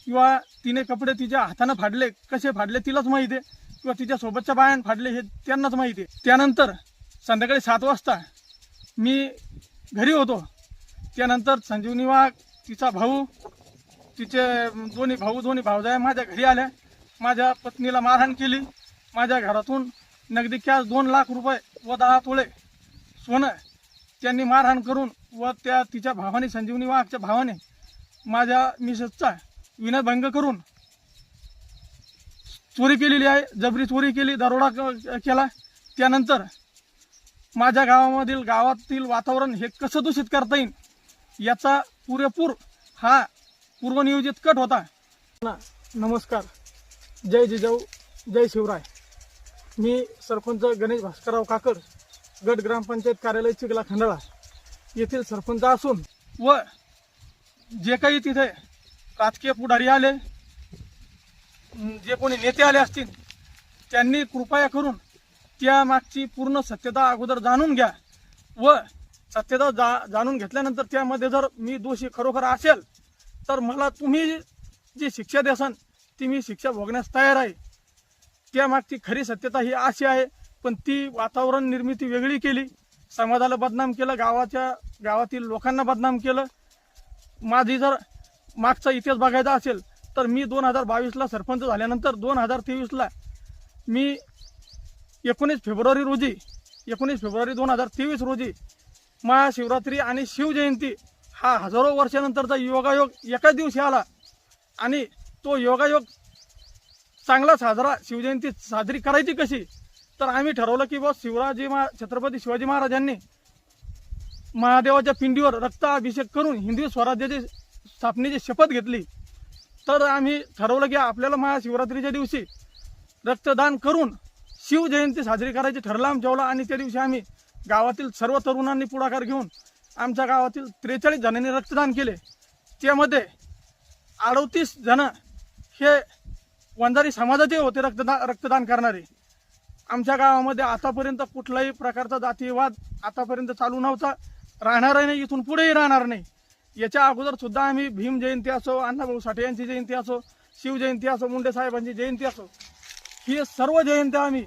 किंवा तिने कपडे तिच्या हाताने फाडले, कसे फाडले तिलाच माहिती आहे, किंवा तिच्या सोबतच्या बायान फाडले हे त्यांनाच माहिती आहे. त्यानंतर संध्याकाळी 7 वाजता मी घरी होतो. त्यानंतर संजीवनी वाघ, तिचा भाऊ, तिचे दोन्ही भावजाया माझ्या घरी आल्या. माझ्या पत्नीला मारहाण केली. माझ्या घरातून नगदी कॅश 2 लाख रुपये व 10 तोळे सोनं त्यांनी मारहाण करून व तिच्या भावाने, संजीवनी वाघच्या भावाने, माझ्या मिसेसचा विनयभंग करून चोरी केलेली आहे. जबरी चोरी केली, दरोडा केला. त्यानंतर माझ्या गावातील वातावरण हे कसं दूषित करता येईल याचा पुरेपूर हा पूर्वनियोजित कट होता. नमस्कार, जय जिजाऊ, जय शिवराय. मी सरपंच गणेश भास्करराव काकड, गट ग्रामपंचायत कार्यालय चिखला खंडाळा येथील सरपंच असून व जे काही तिथे राजकीय पुढारी आले, जे कोणी नेते आले असतील, त्यांनी कृपया करून त्या मागची पूर्ण सत्यता अगोदर जाणून घ्या व सत्यता जाणून घेतल्यानंतर त्यामध्ये जर मी दोषी खरोखर असेल तर मला तुम्ही जी शिक्षा द्याल ती मी शिक्षा भोगण्यास तयार आहे. त्यामागची खरी सत्यता ही अशी आहे, पण ती वातावरण निर्मिती वेगळी केली, समाजाला बदनाम केलं, गावातील लोकांना बदनाम केलं. माझी जर मागचा इतिहास बघायचा असेल तर मी 2022ला सरपंच झाल्यानंतर 2023ला मी 19 फेब्रुवारी 2023 रोजी महाशिवरात्री आणि शिवजयंती हा हजारो वर्षानंतरचा योगायोग एकाच दिवशी आला आणि तो योगायोग चांगला शिवजयंती साजरी करायची कशी, तर आम्ही ठरवलं की बस छत्रपती शिवाजी महाराजांनी महादेवाच्या पिंडीवर रक्ताभिषेक करून हिंदवी स्वराज्याची स्थापनेची शपथ घेतली. तर आम्ही ठरवलं की आपल्याला महाशिवरात्रीच्या दिवशी रक्तदान करून शिवजयंती साजरी करायची ठरलं आमच्यावला. आणि त्या दिवशी आम्ही गावातील सर्व तरुणांनी पुढाकार घेऊन आमच्या गावातील 43 जणांनी रक्तदान केले. त्यामध्ये 38 जण हे वंजारी समाजाचे होते रक्तदान करणारे. आमच्या गावामध्ये आतापर्यंत कुठलाही प्रकारचा जातीयवाद आतापर्यंत चालू नव्हता, राहणारही नाही, इथून पुढेही राहणार नाही. याच्या अगोदर सुद्धा आम्ही भीम जयंती असो, अण्णाभाऊ साठे यांची जयंती असो, शिवजयंती असो, मुंडे साहेबांची जयंती असो, ही सर्व जयंत्या आम्ही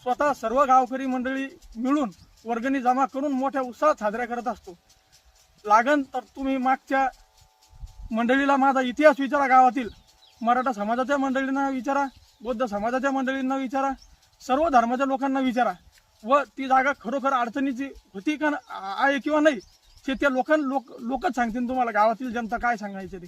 स्वतः सर्व गावकरी मंडळी मिळून वर्गणी जमा करून मोठ्या उत्साहात साजऱ्या करत असतो. लागन तर तुम्ही मागच्या मंडळीला माझा इतिहास विचारा, गावातील मराठा समाजाच्या मंडळींना विचारा, बौद्ध समाजाच्या मंडळींना विचारा, सर्व धर्माच्या लोकांना विचारा व ती जागा खरोखर अडचणीची होती का आहे किंवा नाही ते त्या लोकच सांगतील तुम्हाला. गावातील जनता काय सांगायचे ते.